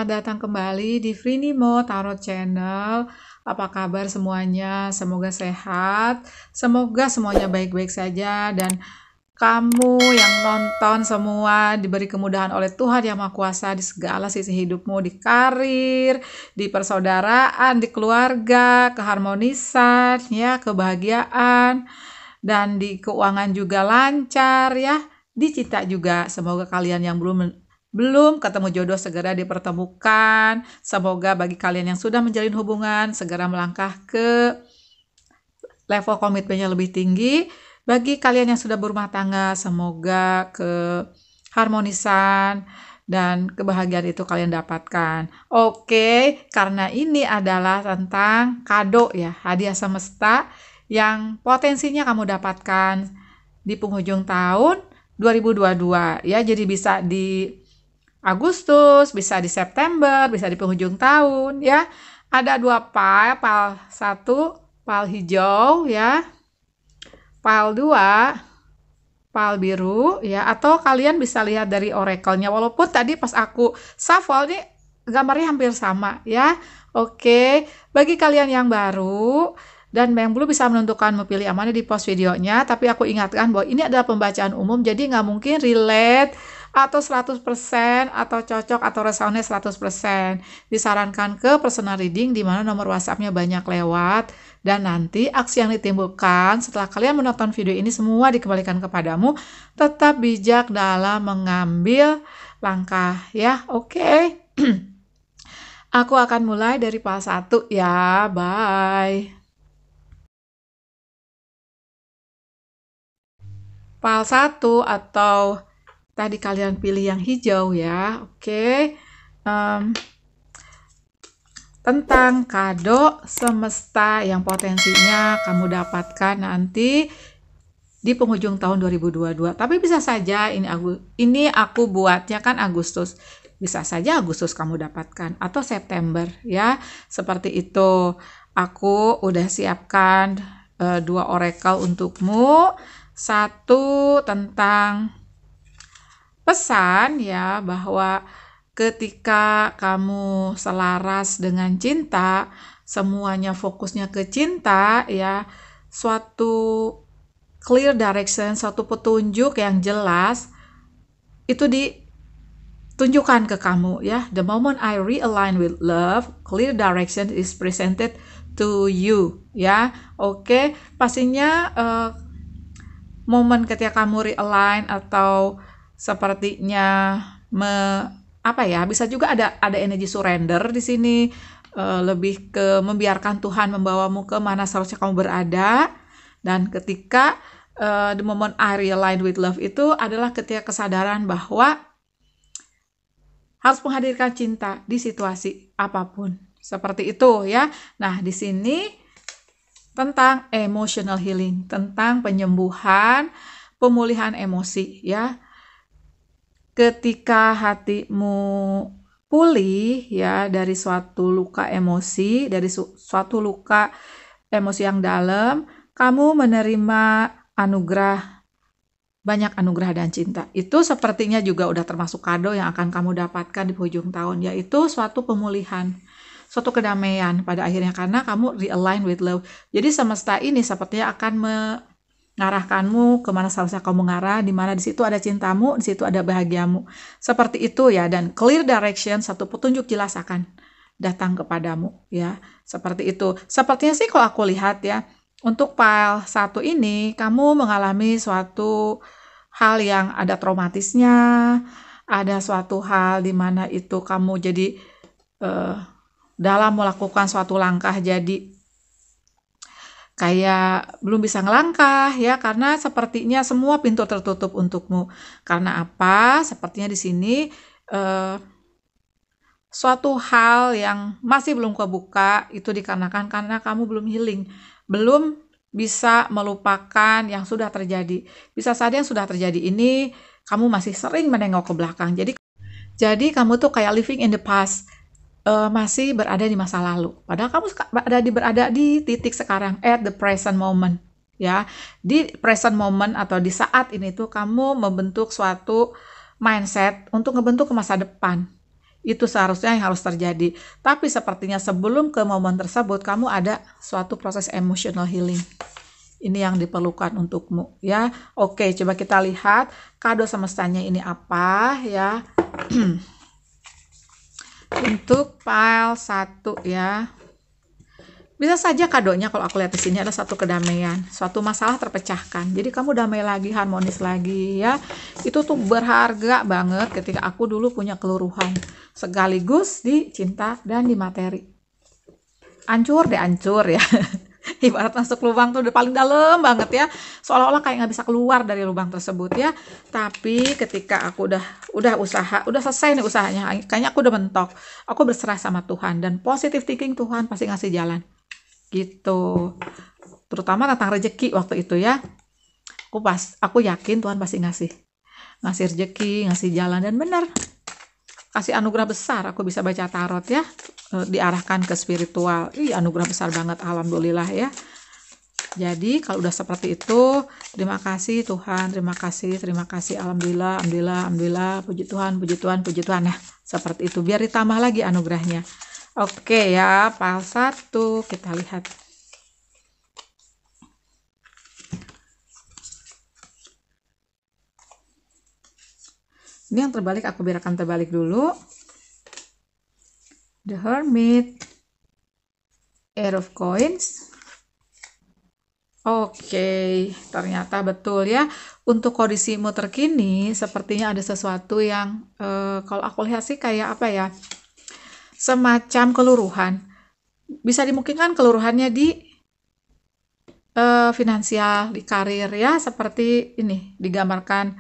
Selamat datang kembali di Frinimo Tarot Channel. Apa kabar semuanya? Semoga sehat, semoga semuanya baik-baik saja, dan kamu yang nonton semua diberi kemudahan oleh Tuhan Yang Maha Kuasa di segala sisi hidupmu, di karir, di persaudaraan, di keluarga, keharmonisan, ya, kebahagiaan, dan di keuangan juga lancar, ya, di cinta juga. Semoga kalian yang belum ketemu jodoh segera dipertemukan. Semoga bagi kalian yang sudah menjalin hubungan segera melangkah ke level komitmennya lebih tinggi. Bagi kalian yang sudah berumah tangga, semoga keharmonisan dan kebahagiaan itu kalian dapatkan. Oke, karena ini adalah tentang kado, ya, hadiah semesta yang potensinya kamu dapatkan di penghujung tahun 2022, ya. Jadi bisa di Agustus, bisa di September, bisa di penghujung tahun, ya. Ada dua pile, pile 1, pile hijau, ya. Pile 2, pile biru, ya. Atau kalian bisa lihat dari oracle-nya. Walaupun tadi pas aku shuffle nih gambarnya hampir sama, ya. Oke, bagi kalian yang baru dan yang belum bisa menentukan memilih yang mana di post videonya, tapi aku ingatkan bahwa ini adalah pembacaan umum, jadi nggak mungkin relate atau 100% atau cocok atau resonate 100%. Disarankan ke personal reading di mana nomor WhatsApp-nya banyak lewat, dan nanti aksi yang ditimbulkan setelah kalian menonton video ini semua dikembalikan kepadamu. Tetap bijak dalam mengambil langkah, ya. Oke. Aku akan mulai dari pile 1, ya. Bye. Pile 1 atau tadi kalian pilih yang hijau, ya. Oke. Tentang kado semesta yang potensinya kamu dapatkan nanti di penghujung tahun 2022. Tapi bisa saja ini aku buatnya kan Agustus. Bisa saja Agustus kamu dapatkan atau September, ya. Seperti itu. Aku udah siapkan 2 oracle untukmu. Satu tentang pesan, ya, bahwa ketika kamu selaras dengan cinta, semuanya fokusnya ke cinta, ya, suatu clear direction, suatu petunjuk yang jelas itu ditunjukkan ke kamu, ya. The moment I realign with love, clear direction is presented to you, ya. Oke, pastinya momen ketika kamu realign atau sepertinya bisa juga ada energi surrender di sini, lebih ke membiarkan Tuhan membawamu ke mana seharusnya kamu berada. Dan ketika the moment I realize with love itu adalah ketika kesadaran bahwa harus menghadirkan cinta di situasi apapun. Seperti itu, ya. Nah, di sini tentang emotional healing, tentang penyembuhan, pemulihan emosi, ya. Ketika hatimu pulih, ya, dari suatu luka emosi, dari suatu luka emosi yang dalam, kamu menerima banyak anugerah dan cinta. Itu sepertinya juga udah termasuk kado yang akan kamu dapatkan di penghujung tahun, yaitu suatu pemulihan, suatu kedamaian pada akhirnya karena kamu realign with love. Jadi semesta ini sepertinya akan mengarahkanmu kemana seharusnya kamu mengarah, di mana di situ ada cintamu, di situ ada bahagiamu. Seperti itu, ya. Dan clear direction, satu petunjuk jelas akan datang kepadamu, ya. Seperti itu. Sepertinya sih kalau aku lihat, ya, untuk pile 1 ini kamu mengalami suatu hal yang ada traumatisnya, ada suatu hal di mana itu kamu jadi dalam melakukan suatu langkah jadi kayak belum bisa ngelangkah, ya, karena sepertinya semua pintu tertutup untukmu. Karena apa? Sepertinya di sini suatu hal yang masih belum kebuka itu dikarenakan karena kamu belum healing, belum bisa melupakan yang sudah terjadi. Bisa saja yang sudah terjadi ini kamu masih sering menengok ke belakang. Jadi kamu tuh kayak living in the past. Masih berada di masa lalu. Padahal kamu berada di titik sekarang, at the present moment, ya. Di present moment atau di saat ini tuh kamu membentuk suatu mindset untuk ngebentuk ke masa depan. Itu seharusnya yang harus terjadi. Tapi sepertinya sebelum ke momen tersebut, kamu ada suatu proses emotional healing. Ini yang diperlukan untukmu ya. Oke, coba kita lihat kado semestanya ini apa ya. Untuk file 1 ya. Bisa saja kadonya kalau aku lihat di sini ada satu kedamaian, suatu masalah terpecahkan. Jadi kamu damai lagi, harmonis lagi ya. Itu tuh berharga banget ketika aku dulu punya keluruhan sekaligus di cinta dan di materi. Hancur deh, hancur ya. Ibarat masuk lubang tuh udah paling dalam banget ya. Seolah-olah kayak nggak bisa keluar dari lubang tersebut ya. Tapi ketika aku udah usaha, udah selesai nih usahanya, kayaknya aku udah mentok. Aku berserah sama Tuhan dan positive thinking, Tuhan pasti ngasih jalan. Gitu. Terutama tentang rezeki waktu itu ya. Aku yakin Tuhan pasti ngasih rezeki, ngasih jalan, dan benar. Kasih anugerah besar, aku bisa baca tarot ya. Diarahkan ke spiritual. Anugerah besar banget, alhamdulillah ya. Jadi kalau udah seperti itu, terima kasih Tuhan, terima kasih, alhamdulillah, puji Tuhan, nah seperti itu, biar ditambah lagi anugerahnya. Oke ya, file 1 kita lihat. Ini yang terbalik, aku biarkan terbalik dulu. The Hermit, Air of Coins. Oke, ternyata betul ya. Untuk kondisimu terkini, sepertinya ada sesuatu yang kalau aku lihat sih kayak apa ya, semacam keluruhan. Bisa dimungkinkan keluruhannya di finansial, di karir ya, seperti ini digambarkan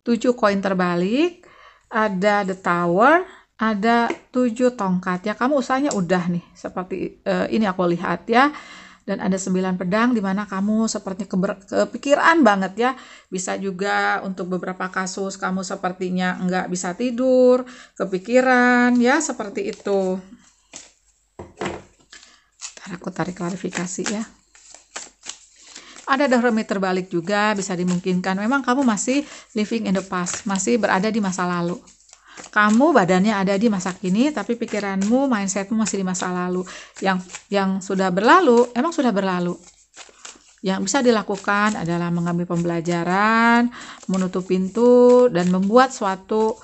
7 koin terbalik, ada the tower, ada 7 tongkat ya. Kamu usahanya udah nih seperti ini aku lihat ya. Dan ada 9 pedang, di mana kamu seperti kepikiran banget ya. Bisa juga untuk beberapa kasus kamu sepertinya nggak bisa tidur, kepikiran ya, seperti itu. Ntar aku tarik klarifikasi ya. Ada The Hermit terbalik juga, bisa dimungkinkan memang kamu masih living in the past, masih berada di masa lalu. Kamu badannya ada di masa kini, tapi pikiranmu, mindsetmu masih di masa lalu. Yang sudah berlalu, emang sudah berlalu. Yang bisa dilakukan adalah mengambil pembelajaran, menutup pintu, dan membuat suatu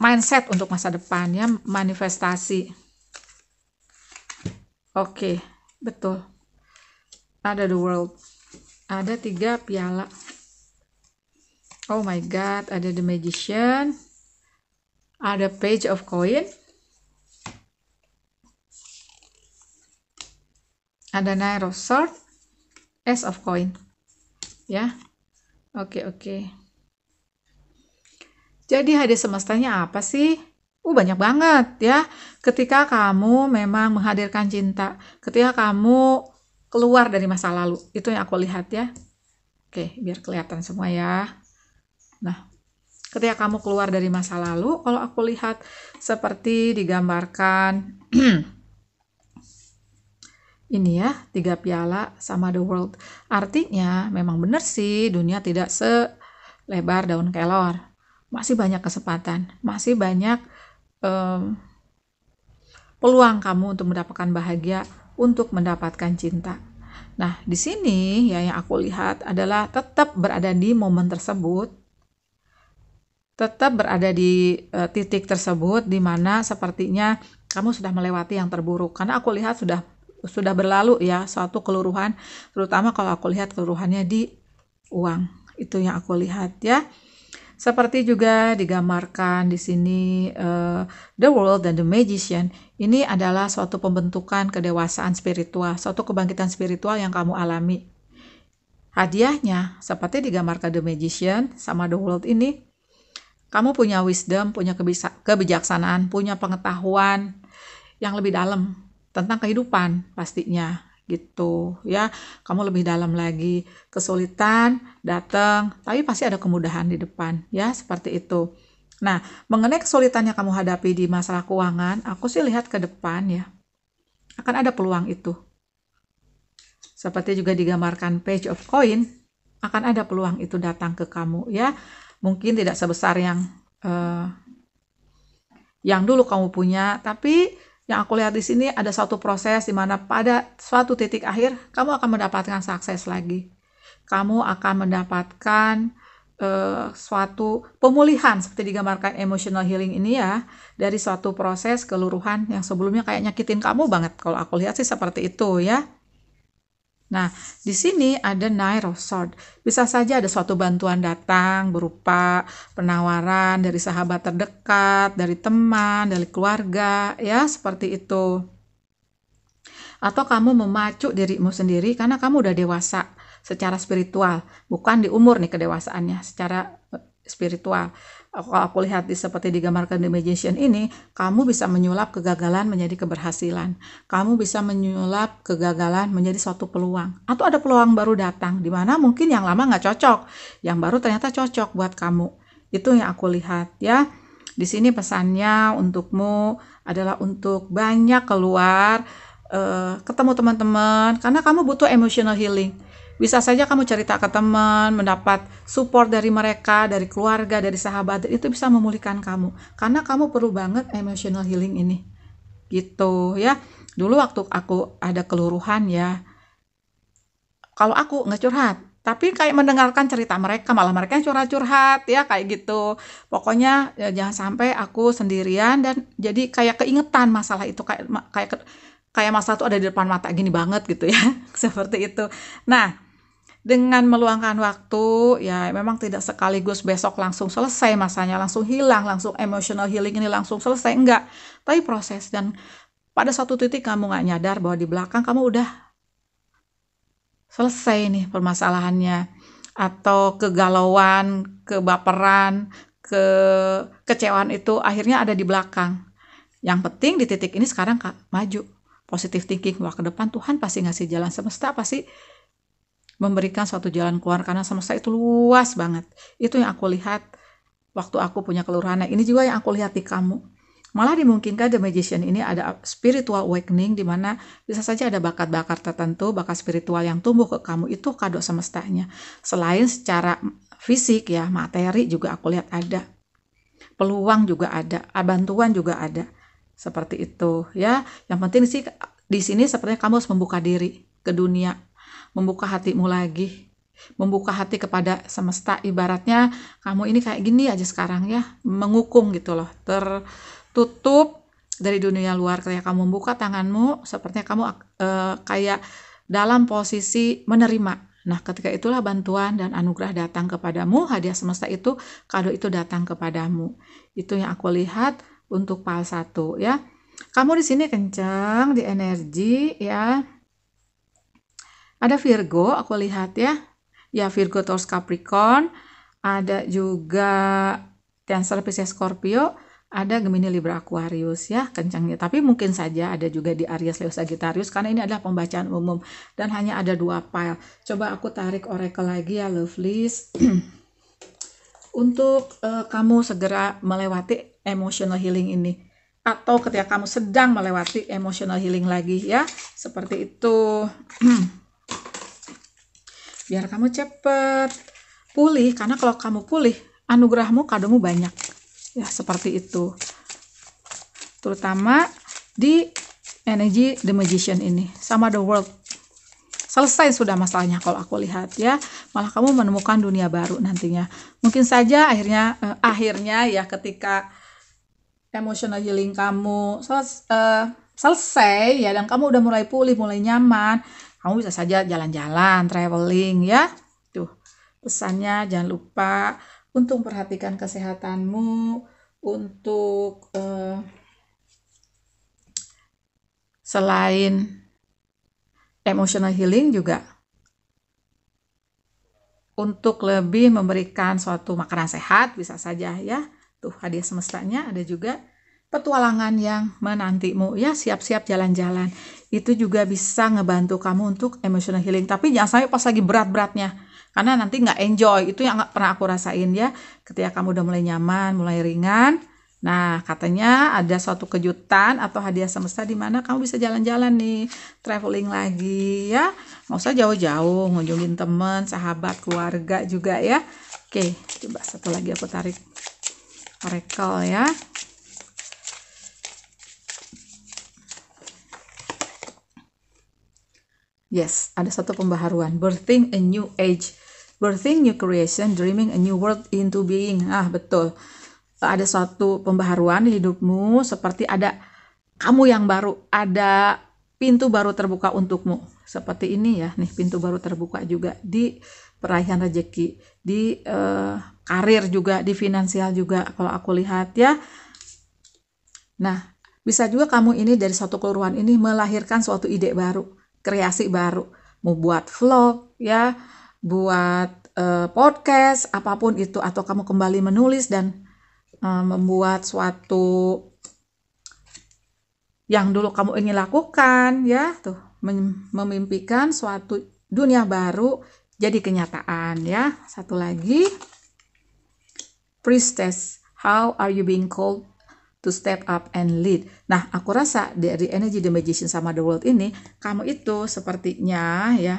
mindset untuk masa depan, ya, manifestasi. Oke, betul. Ada the world. Ada 3 piala. Oh my God, ada the magician. Ada page of coin. Ada nine of sword. Ace of coin. Ya. Oke. Jadi hadiah semestanya apa sih? Banyak banget ya. Ketika kamu memang menghadirkan cinta, ketika kamu keluar dari masa lalu, itu yang aku lihat ya. Oke, biar kelihatan semua ya. Nah, ketika kamu keluar dari masa lalu, kalau aku lihat seperti digambarkan ini ya, 3 piala sama the world. Artinya memang benar sih, dunia tidak selebar daun kelor. Masih banyak kesempatan, masih banyak peluang kamu untuk mendapatkan bahagia, untuk mendapatkan cinta. Nah, di sini ya yang aku lihat adalah tetap berada di momen tersebut, tetap berada di titik tersebut di mana sepertinya kamu sudah melewati yang terburuk. Karena aku lihat sudah berlalu ya suatu keluruhan, terutama kalau aku lihat keluruhannya di uang. Itu yang aku lihat ya. Seperti juga digambarkan di sini the world dan the magician. Ini adalah suatu pembentukan kedewasaan spiritual, suatu kebangkitan spiritual yang kamu alami. Hadiahnya seperti digambarkan the magician sama the world ini, kamu punya wisdom, punya kebijaksanaan, punya pengetahuan yang lebih dalam tentang kehidupan pastinya gitu ya. Kamu lebih dalam lagi, kesulitan datang tapi pasti ada kemudahan di depan ya, seperti itu. Nah, mengenai kesulitan yang kamu hadapi di masalah keuangan, aku sih lihat ke depan ya, akan ada peluang itu. Seperti juga digambarkan page of coin, akan ada peluang itu datang ke kamu ya. Mungkin tidak sebesar yang dulu kamu punya, tapi yang aku lihat di sini ada suatu proses di mana pada suatu titik akhir kamu akan mendapatkan sukses lagi. Kamu akan mendapatkan suatu pemulihan seperti digambarkan emotional healing ini ya, dari suatu proses keluruhan yang sebelumnya kayak nyakitin kamu banget. Kalau aku lihat sih seperti itu ya. Nah, di sini ada Knight of Swords. Bisa saja ada suatu bantuan datang berupa penawaran dari sahabat terdekat, dari teman, dari keluarga, ya seperti itu. Atau kamu memacu dirimu sendiri karena kamu udah dewasa secara spiritual, bukan di umur nih kedewasaannya, secara spiritual. Kalau aku lihat seperti digambarkan di Magician ini, kamu bisa menyulap kegagalan menjadi keberhasilan. Kamu bisa menyulap kegagalan menjadi suatu peluang. Atau ada peluang baru datang, di mana mungkin yang lama nggak cocok, yang baru ternyata cocok buat kamu. Itu yang aku lihat ya. Di sini pesannya untukmu adalah untuk banyak keluar, ketemu teman-teman, karena kamu butuh emotional healing. Bisa saja kamu cerita ke teman, mendapat support dari mereka, dari keluarga, dari sahabat, itu bisa memulihkan kamu. Karena kamu perlu banget emotional healing ini. Gitu ya. Dulu waktu aku ada keluruhan ya, kalau aku nggak curhat, tapi kayak mendengarkan cerita mereka, malah mereka yang curhat-curhat ya kayak gitu. Pokoknya ya, jangan sampai aku sendirian dan jadi kayak keingetan masalah itu, kayak masalah itu ada di depan mata gini banget gitu ya. Seperti itu. Nah, dengan meluangkan waktu, ya memang tidak sekaligus besok langsung selesai masanya, langsung hilang, langsung emotional healing ini langsung selesai, enggak. Tapi proses, dan pada suatu titik kamu nggak nyadar bahwa di belakang kamu udah selesai nih permasalahannya. Atau kegalauan, kebaperan, kekecewaan itu akhirnya ada di belakang. Yang penting di titik ini sekarang maju. Positive thinking, bahwa ke depan Tuhan pasti ngasih jalan, semesta pasti memberikan suatu jalan keluar, karena semesta itu luas banget. Itu yang aku lihat waktu aku punya keluruhan. Nah, ini juga yang aku lihat di kamu. Malah dimungkinkan The Magician ini ada spiritual awakening, di mana bisa saja ada bakat-bakat tertentu, bakat spiritual yang tumbuh ke kamu, itu kado semestanya. Selain secara fisik ya, materi juga aku lihat ada. Peluang juga ada, bantuan juga ada. Seperti itu ya. Yang penting sih di sini sepertinya kamu harus membuka diri ke dunia, membuka hatimu lagi, membuka hati kepada semesta. Ibaratnya kamu ini kayak gini aja sekarang ya, mengukung gitu loh, tertutup dari dunia luar. Ketika kamu membuka tanganmu, sepertinya kamu kayak dalam posisi menerima. Nah, ketika itulah bantuan dan anugerah datang kepadamu, hadiah semesta itu, kado itu datang kepadamu. Itu yang aku lihat untuk PAL 1 ya. Kamu di sini kencang di energi ya. Ada Virgo, aku lihat ya. Ya, Virgo, Taurus, Capricorn. Ada juga Cancer, Pisces, Scorpio. Ada Gemini, Libra, Aquarius ya, kencangnya. Tapi mungkin saja ada juga di Aries, Leo, Sagittarius, karena ini adalah pembacaan umum. Dan hanya ada 2 pile. Coba aku tarik oracle lagi ya, Lovelies. Untuk kamu segera melewati emotional healing ini. Atau ketika kamu sedang melewati emotional healing lagi ya. Seperti itu. Biar kamu cepet pulih, karena kalau kamu pulih, anugerahmu, kadomu banyak ya, seperti itu. Terutama di energi The Magician ini sama The World, selesai sudah masalahnya kalau aku lihat ya. Malah kamu menemukan dunia baru nantinya. Mungkin saja akhirnya ya, ketika emotional healing kamu selesai ya, dan kamu udah mulai pulih, mulai nyaman, kamu bisa saja jalan-jalan, traveling ya. Tuh, pesannya jangan lupa untuk perhatikan kesehatanmu, untuk selain emotional healing juga untuk lebih memberikan suatu makanan sehat, bisa saja ya. Tuh, hadiah semestanya ada juga petualangan yang menantimu ya, siap-siap jalan-jalan. Itu juga bisa ngebantu kamu untuk emotional healing. Tapi jangan sampai pas lagi berat-beratnya, karena nanti nggak enjoy. Itu yang nggak pernah aku rasain ya. Ketika kamu udah mulai nyaman, mulai ringan, nah katanya ada suatu kejutan atau hadiah semesta di mana kamu bisa jalan-jalan nih, traveling lagi ya. Nggak usah jauh-jauh, ngunjungin teman, sahabat, keluarga juga ya. Oke, coba satu lagi aku tarik oracle ya. Yes, ada satu pembaharuan. Birthing a new age. Birthing new creation, dreaming a new world into being. Betul. Ada suatu pembaharuan di hidupmu, seperti ada kamu yang baru, ada pintu baru terbuka untukmu. Seperti ini ya, nih pintu baru terbuka juga di perayaan rezeki, di karir juga, di finansial juga kalau aku lihat ya. Nah, bisa juga kamu ini dari satu keluruan ini melahirkan suatu ide baru, kreasi baru, mau buat vlog ya, buat podcast apapun itu, atau kamu kembali menulis dan membuat suatu yang dulu kamu ingin lakukan ya, tuh memimpikan suatu dunia baru jadi kenyataan ya. Satu lagi, priestess, how are you being called to step up and lead. Nah, aku rasa dari energi The Magician sama The World ini, kamu itu sepertinya ya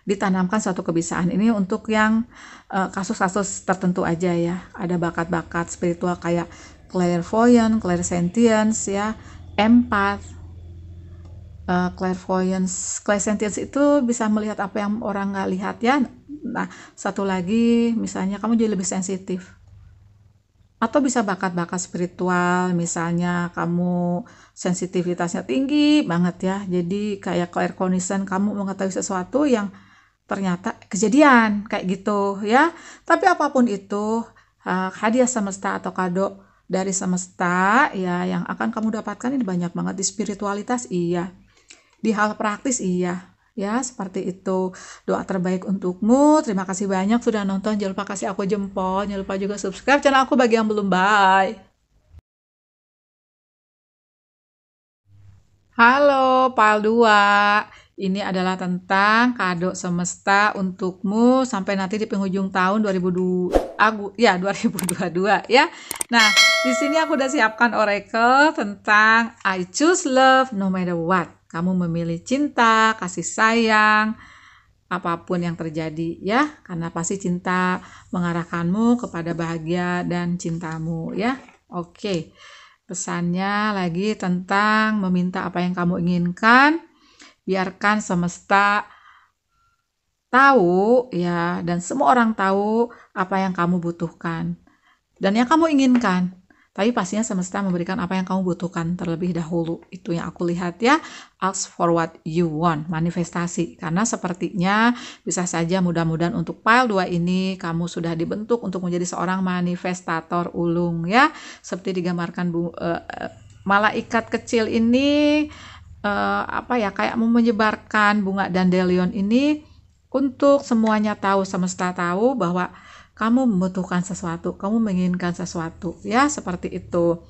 ditanamkan suatu kebiasaan ini untuk yang kasus-kasus tertentu aja ya. Ada bakat-bakat spiritual kayak clairvoyant, clairsentience ya, empath, clairsentience itu bisa melihat apa yang orang nggak lihat ya. Nah, satu lagi misalnya kamu jadi lebih sensitif. Atau bisa bakat-bakat spiritual, misalnya kamu sensitivitasnya tinggi banget ya. Jadi kayak claircognizant, kamu mengetahui sesuatu yang ternyata kejadian kayak gitu ya. Tapi apapun itu, hadiah semesta atau kado dari semesta ya yang akan kamu dapatkan ini banyak banget. Di spiritualitas iya, di hal praktis iya ya, seperti itu. Doa terbaik untukmu. Terima kasih banyak sudah nonton. Jangan lupa kasih aku jempol, jangan lupa juga subscribe channel aku bagi yang belum. Bye. Halo Pal 2, ini adalah tentang kado semesta untukmu sampai nanti di penghujung tahun 2022 ya. Nah, di sini aku udah siapkan oracle tentang I choose love no matter what. Kamu memilih cinta, kasih sayang, apapun yang terjadi ya, karena pasti cinta mengarahkanmu kepada bahagia dan cintamu ya. Oke. Pesannya lagi tentang meminta apa yang kamu inginkan, biarkan semesta tahu ya, dan semua orang tahu apa yang kamu butuhkan dan yang kamu inginkan. Tapi pastinya semesta memberikan apa yang kamu butuhkan terlebih dahulu. Itu yang aku lihat ya. Ask for what you want. Manifestasi. Karena sepertinya bisa saja mudah-mudahan untuk pile 2 ini kamu sudah dibentuk untuk menjadi seorang manifestator ulung ya. Seperti digambarkan malaikat kecil ini kayak mau menyebarkan bunga dandelion ini untuk semuanya tahu, semesta tahu bahwa kamu membutuhkan sesuatu, kamu menginginkan sesuatu, ya seperti itu.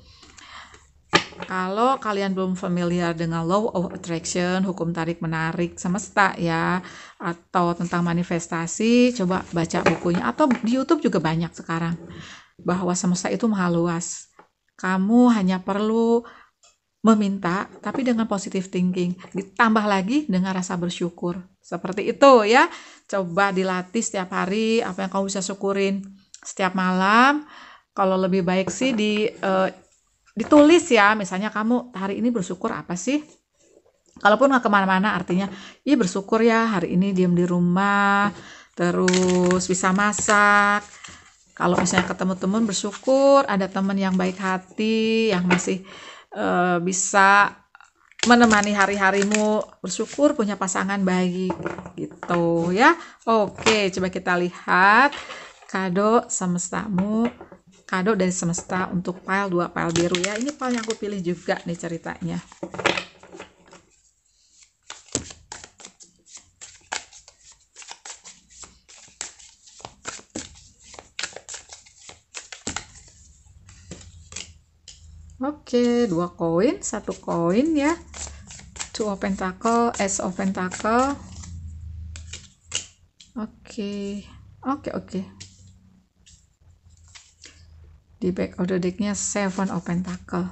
Kalau kalian belum familiar dengan Law of Attraction, hukum tarik menarik semesta ya, atau tentang manifestasi, coba baca bukunya, atau di YouTube juga banyak sekarang, bahwa semesta itu maha luas. Kamu hanya perlu meminta, tapi dengan positive thinking, ditambah lagi dengan rasa bersyukur. Seperti itu ya. Coba dilatih setiap hari apa yang kamu bisa syukurin setiap malam. Kalau lebih baik sih ditulis ya. Misalnya kamu hari ini bersyukur apa sih? Kalaupun nggak kemana-mana, artinya ya bersyukur ya hari ini diam di rumah, terus bisa masak. Kalau misalnya ketemu teman, bersyukur ada teman yang baik hati, yang masih bisa menemani hari-harimu, bersyukur punya pasangan baik gitu ya. Oke, coba kita lihat kado semestamu, kado dari semesta untuk pile 2, pile biru ya. Ini pile yang aku pilih juga nih ceritanya. Oke, 2 koin, 1 koin ya. 2 of Pentacle, Ace of Pentacle. Oke. Di back of the deck-nya 7 of Pentacle.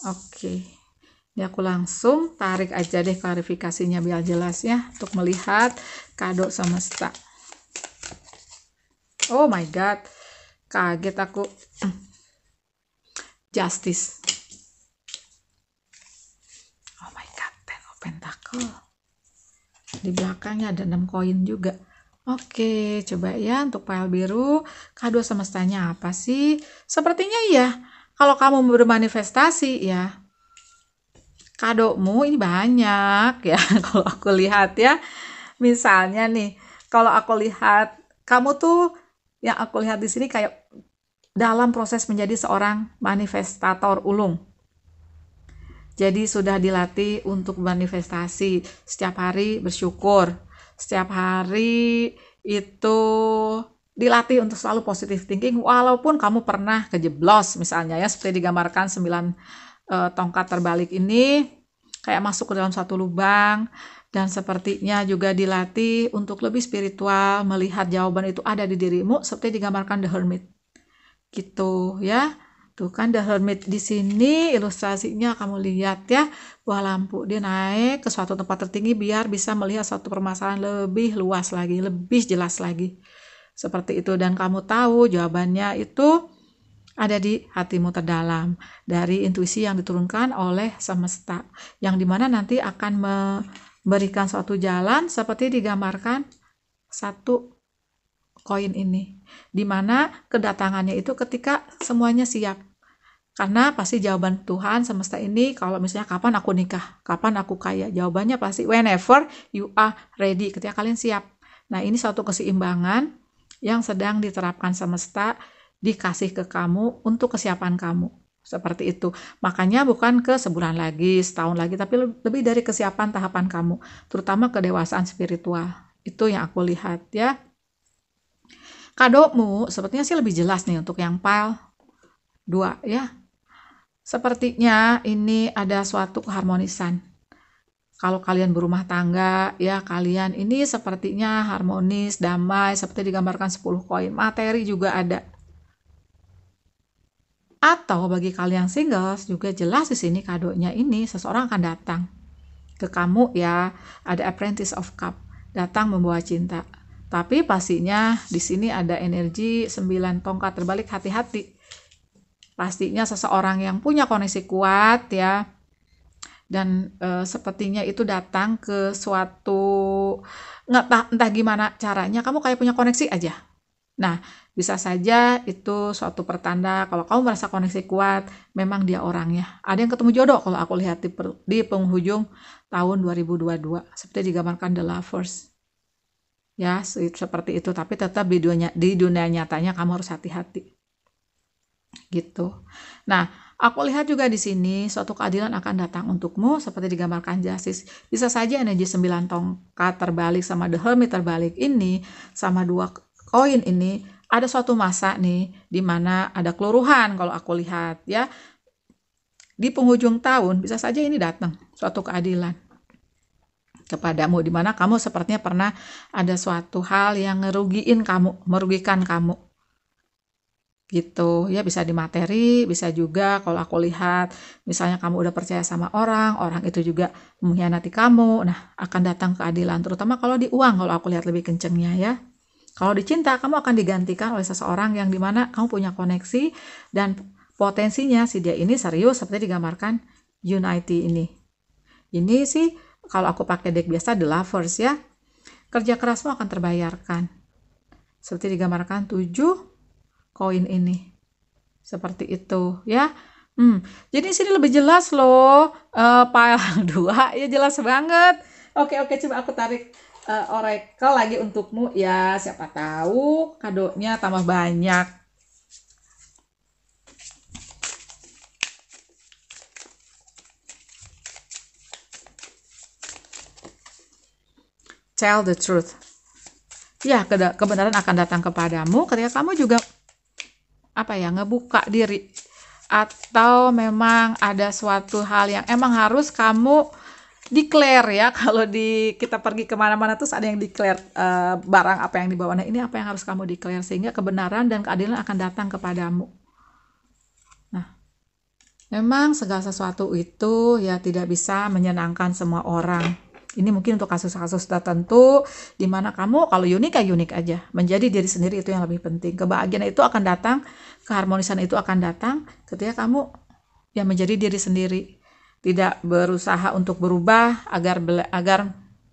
Oke. Ini aku langsung tarik aja deh klarifikasinya biar jelas ya, untuk melihat kado semesta. Oh my god. Kaget aku. Justice. Di belakangnya ada 6 koin juga. Oke, coba ya untuk file biru, kado semestanya apa sih? Sepertinya ya, kalau kamu bermanifestasi ya, kadomu ini banyak ya. Kalau aku lihat ya, misalnya nih, kalau aku lihat kamu tuh, yang aku lihat di sini kayak dalam proses menjadi seorang manifestator ulung. Jadi sudah dilatih untuk manifestasi, setiap hari bersyukur, setiap hari itu dilatih untuk selalu positive thinking walaupun kamu pernah kejeblos misalnya ya, seperti digambarkan 9 tongkat terbalik ini kayak masuk ke dalam satu lubang, dan sepertinya juga dilatih untuk lebih spiritual, melihat jawaban itu ada di dirimu seperti digambarkan The Hermit gitu ya. Tuh kan The Hermit di sini ilustrasinya kamu lihat ya, buah lampu dia naik ke suatu tempat tertinggi biar bisa melihat suatu permasalahan lebih luas lagi, lebih jelas lagi. Seperti itu, dan kamu tahu jawabannya itu ada di hatimu terdalam dari intuisi yang diturunkan oleh semesta, yang dimana nanti akan memberikan suatu jalan seperti digambarkan satu koin ini, dimana kedatangannya itu ketika semuanya siap. Karena pasti jawaban Tuhan semesta ini, kalau misalnya kapan aku nikah, kapan aku kaya, jawabannya pasti whenever you are ready, ketika kalian siap. Nah, ini suatu keseimbangan yang sedang diterapkan semesta, dikasih ke kamu untuk kesiapan kamu. Seperti itu. Makanya bukan ke sebulan lagi, setahun lagi, tapi lebih dari kesiapan tahapan kamu, terutama kedewasaan spiritual. Itu yang aku lihat ya. Kadomu sepertinya sih lebih jelas nih untuk yang pile 2 ya. Sepertinya ini ada suatu keharmonisan. Kalau kalian berumah tangga ya, kalian ini sepertinya harmonis, damai, seperti digambarkan 10 koin. Materi juga ada. Atau bagi kalian singles juga jelas di sini kadonya ini seseorang akan datang ke kamu ya. Ada Apprentice of Cup, datang membawa cinta. Tapi pastinya di sini ada energi 9 tongkat terbalik, hati-hati. Pastinya seseorang yang punya koneksi kuat ya. Dan sepertinya itu datang ke suatu, entah gimana caranya, kamu kayak punya koneksi aja. Nah, bisa saja itu suatu pertanda kalau kamu merasa koneksi kuat, memang dia orangnya. Ada yang ketemu jodoh kalau aku lihat di penghujung tahun 2022, seperti digambarkan The Lovers. Ya, seperti itu, tapi tetap di dunia nyatanya kamu harus hati-hati. Gitu. Nah, aku lihat juga di sini suatu keadilan akan datang untukmu seperti digambarkan Justice. Bisa saja energi 9 tongkat terbalik sama The Hermit terbalik ini sama 2 koin ini ada suatu masa nih di mana ada keluruhan kalau aku lihat ya. Di penghujung tahun bisa saja ini datang suatu keadilan kepadamu, di mana kamu sepertinya pernah ada suatu hal yang merugikan kamu. Gitu ya, bisa di materi, bisa juga kalau aku lihat misalnya kamu udah percaya sama orang itu juga mengkhianati kamu. Nah, akan datang keadilan, terutama kalau di uang kalau aku lihat lebih kencengnya ya. Kalau di cinta, kamu akan digantikan oleh seseorang yang dimana kamu punya koneksi dan potensinya si dia ini serius seperti digambarkan Unity ini. Ini sih kalau aku pakai deck biasa The Lovers ya. Kerja kerasmu akan terbayarkan. Seperti digambarkan 7 koin ini. Seperti itu ya. Jadi sini lebih jelas loh. Pile 2 ya jelas banget. Oke, coba aku tarik oracle lagi untukmu ya, siapa tahu kadonya tambah banyak. Tell the truth. Ya, kebenaran akan datang kepadamu ketika kamu juga ngebuka diri, atau memang ada suatu hal yang emang harus kamu declare ya. Kalau kita pergi kemana-mana terus ada yang declare barang apa yang dibawa. Nah, ini apa yang harus kamu declare sehingga kebenaran dan keadilan akan datang kepadamu. Nah, memang segala sesuatu itu ya tidak bisa menyenangkan semua orang. Ini mungkin untuk kasus-kasus tertentu di mana kamu kalau unik ya unik aja. Menjadi diri sendiri itu yang lebih penting. Kebahagiaan itu akan datang, keharmonisan itu akan datang ketika kamu ya menjadi diri sendiri. tidak berusaha untuk berubah agar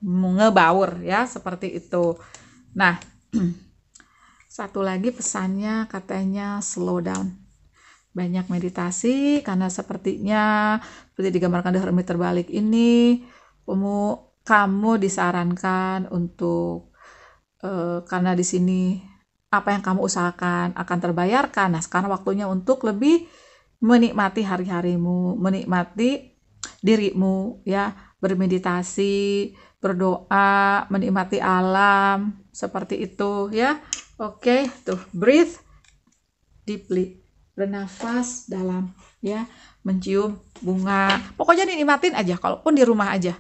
ngebaur ya, seperti itu. Nah, satu lagi pesannya katanya slow down. Banyak meditasi karena sepertinya seperti digambarkan di Hermit terbalik ini, kamu disarankan untuk karena di sini apa yang kamu usahakan akan terbayarkan. Nah, sekarang waktunya untuk lebih menikmati hari-harimu, menikmati dirimu ya, bermeditasi, berdoa, menikmati alam, seperti itu ya. Oke, tuh breathe deeply. Bernafas dalam ya, mencium bunga. Pokoknya dinikmatin aja, kalaupun di rumah aja.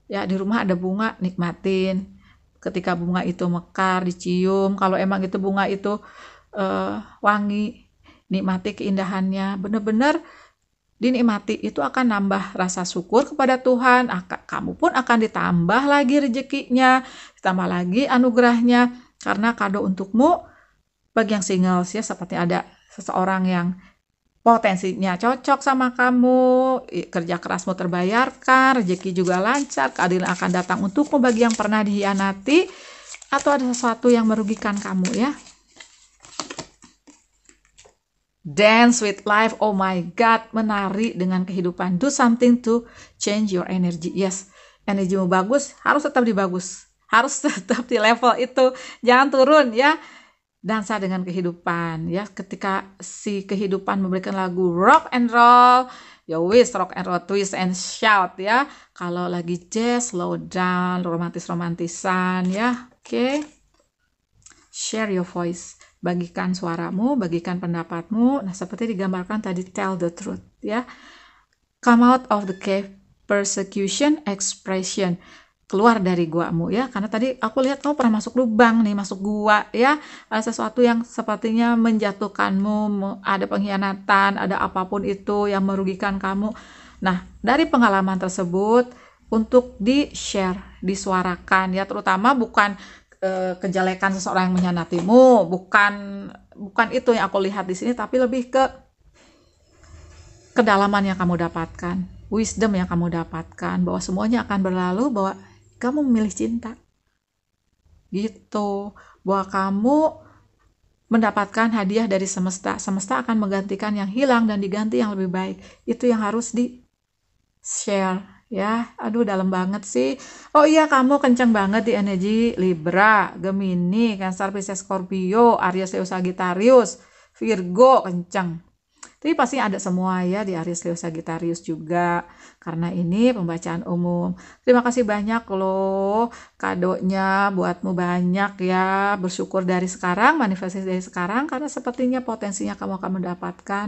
Ya, di rumah ada bunga, nikmatin. Ketika bunga itu mekar, dicium. Kalau emang itu bunga itu wangi, nikmati keindahannya. Bener-bener dinikmati, itu akan nambah rasa syukur kepada Tuhan. Kamu pun akan ditambah lagi rezekinya, ditambah lagi anugerahnya, karena kado untukmu bagi yang singles ya, seperti ada seseorang yang potensinya cocok sama kamu, kerja kerasmu terbayarkan, rezeki juga lancar, keadilan akan datang untukmu bagi yang pernah dihianati, atau ada sesuatu yang merugikan kamu ya. Dance with life, oh my God, menari dengan kehidupan. Do something to change your energy. Yes, energimu bagus, harus tetap dibagus. Harus tetap di level itu, jangan turun ya. Dansa dengan kehidupan ya. Ketika si kehidupan memberikan lagu rock and roll, ya wis rock and roll, twist and shout ya. Kalau lagi jazz, slow down, romantisan ya. Oke. Share your voice. Bagikan suaramu, bagikan pendapatmu. Nah, seperti digambarkan tadi, tell the truth ya. Come out of the cave, persecution, expression. Keluar dari guamu ya, karena tadi aku lihat kamu pernah masuk lubang nih, masuk gua ya. Ada sesuatu yang sepertinya menjatuhkanmu, ada pengkhianatan, ada apapun itu yang merugikan kamu. Nah, dari pengalaman tersebut untuk di-share, disuarakan ya, terutama bukan kejelekan seseorang yang mengkhianatimu, bukan itu yang aku lihat di sini, tapi lebih ke kedalaman yang kamu dapatkan, wisdom yang kamu dapatkan, bahwa semuanya akan berlalu, bahwa kamu memilih cinta gitu, bahwa kamu mendapatkan hadiah dari semesta akan menggantikan yang hilang dan diganti yang lebih baik. Itu yang harus di share ya. Aduh, dalam banget sih. Oh iya, kamu kenceng banget di energi Libra, Gemini, Cancer, Pisces, Scorpio, Aries, Leo, Sagittarius, Virgo, kenceng. Tapi pasti ada semua ya di Aries, Leo, Sagittarius juga, karena ini pembacaan umum. Terima kasih banyak loh, kadonya buatmu banyak ya. Bersyukur dari sekarang, manifestasi dari sekarang, karena sepertinya potensinya kamu akan mendapatkan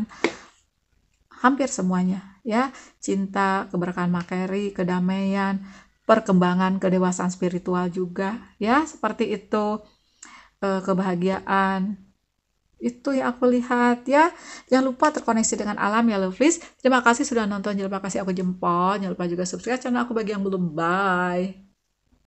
hampir semuanya ya. Cinta, keberkahan materi, kedamaian, perkembangan kedewasaan spiritual juga ya, seperti itu. Kebahagiaan, itu yang aku lihat ya. Jangan lupa terkoneksi dengan alam ya lovelies. Terima kasih sudah nonton, jangan lupa kasih aku jempol, jangan lupa juga subscribe channel aku bagi yang belum. Bye.